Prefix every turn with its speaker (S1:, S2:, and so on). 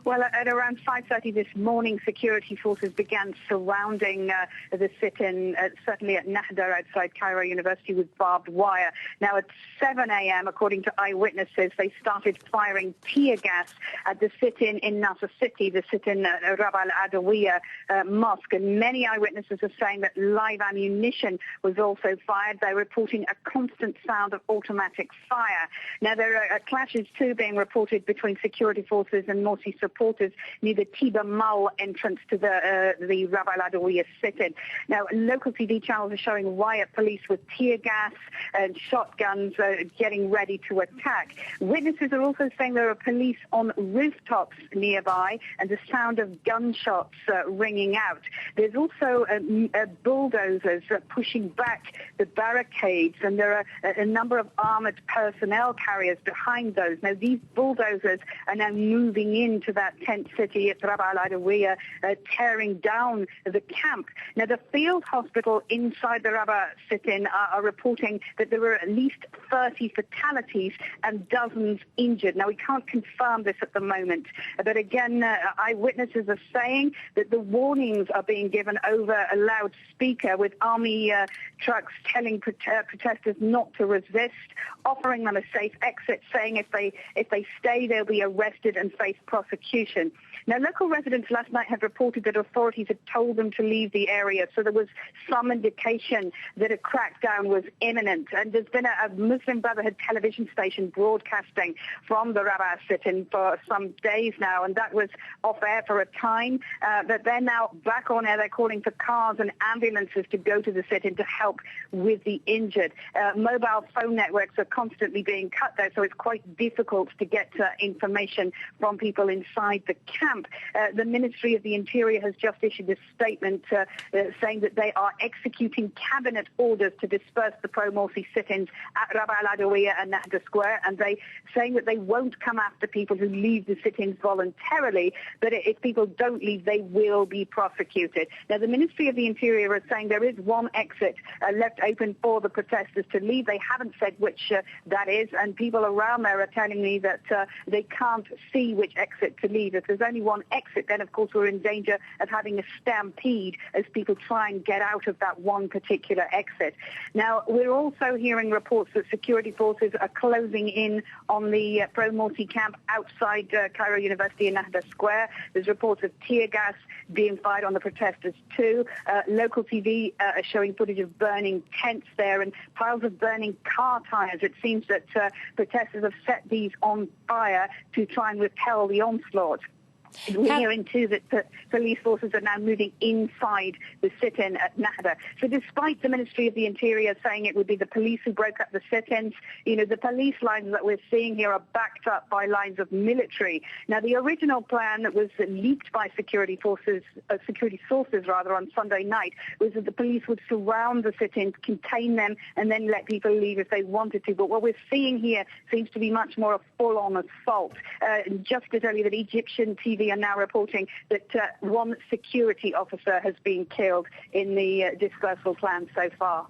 S1: Well, at around 5:30 this morning, security forces began surrounding the sit-in, certainly at Nahda outside Cairo University, with barbed wire. Now, at 7 a.m., according to eyewitnesses, they started firing tear gas at the sit-in in Nahda City, the sit-in at Rabaa al-Adawiya mosque. And many eyewitnesses are saying that live ammunition was also fired. They're reporting a constant sound of automatic fire. Now, there are clashes, too, being reported between security forces and Morsi supporters near the Tiba Mall entrance to the Rabaa al-Adawiya sit-in. Now, local TV channels are showing riot police with tear gas and shotguns getting ready to attack. Witnesses are also saying there are police on rooftops nearby and the sound of gunshots ringing out. There's also bulldozers pushing back the barricades, and there are a number of armoured personnel carriers behind those. Now, these bulldozers are now moving into that tent city at Rabaa al-Adawiya, tearing down the camp. Now, the field hospital inside the Rabaa sit-in are reporting that there were at least 30 fatalities and dozens injured. Now, we can't confirm this at the moment, but again, eyewitnesses are saying that the warnings are being given over a loudspeaker, with army trucks telling protesters not to resist, offering them a safe exit, saying if they stay, they'll be arrested and face prosecution. Now, local residents last night had reported that authorities had told them to leave the area, so there was some indication that a crackdown was imminent. And there's been a Muslim Brotherhood television station broadcasting from the Rabaa sit-in for some days now, and that was off air for a time, but they're now back on air. They're calling for cars and ambulances to go to the sit-in to help with the injured. Mobile phone networks are constantly being cut there, so it's quite difficult to get information from people inside the camp. The Ministry of the Interior has just issued a statement saying that they are executing cabinet orders to disperse the pro-Morsi sit-ins at Rabaa al-Adawiya and Nahda Square, and they saying that they won't come after people who leave the sit-ins voluntarily, but if people don't leave, they will be prosecuted. Now, the Ministry of the Interior is saying there is one exit left open for the protesters to leave. They haven't said which that is, and people around there are telling me that they can't see which exit to leave. If there's only one exit, then of course we're in danger of having a stampede as people try and get out of that one particular exit. Now, we're also hearing reports that security forces are closing in on the pro-Morsi camp outside Cairo University in Nahda Square. There's reports of tear gas being fired on the protesters too. Local TV are showing footage of burning tents there and piles of burning car tires. It seems that protesters have set these on fire to try and repel the onslaught. We're hearing, too, that police forces are now moving inside the sit-in at Nahda. So despite the Ministry of the Interior saying it would be the police who broke up the sit-ins, you know, the police lines that we're seeing here are backed up by lines of military. Now, the original plan that was leaked by security sources on Sunday night was that the police would surround the sit-ins, contain them, and then let people leave if they wanted to. But what we're seeing here seems to be much more a full-on assault. Just as earlier, that Egyptian TV are now reporting that one security officer has been killed in the dispersal plan so far.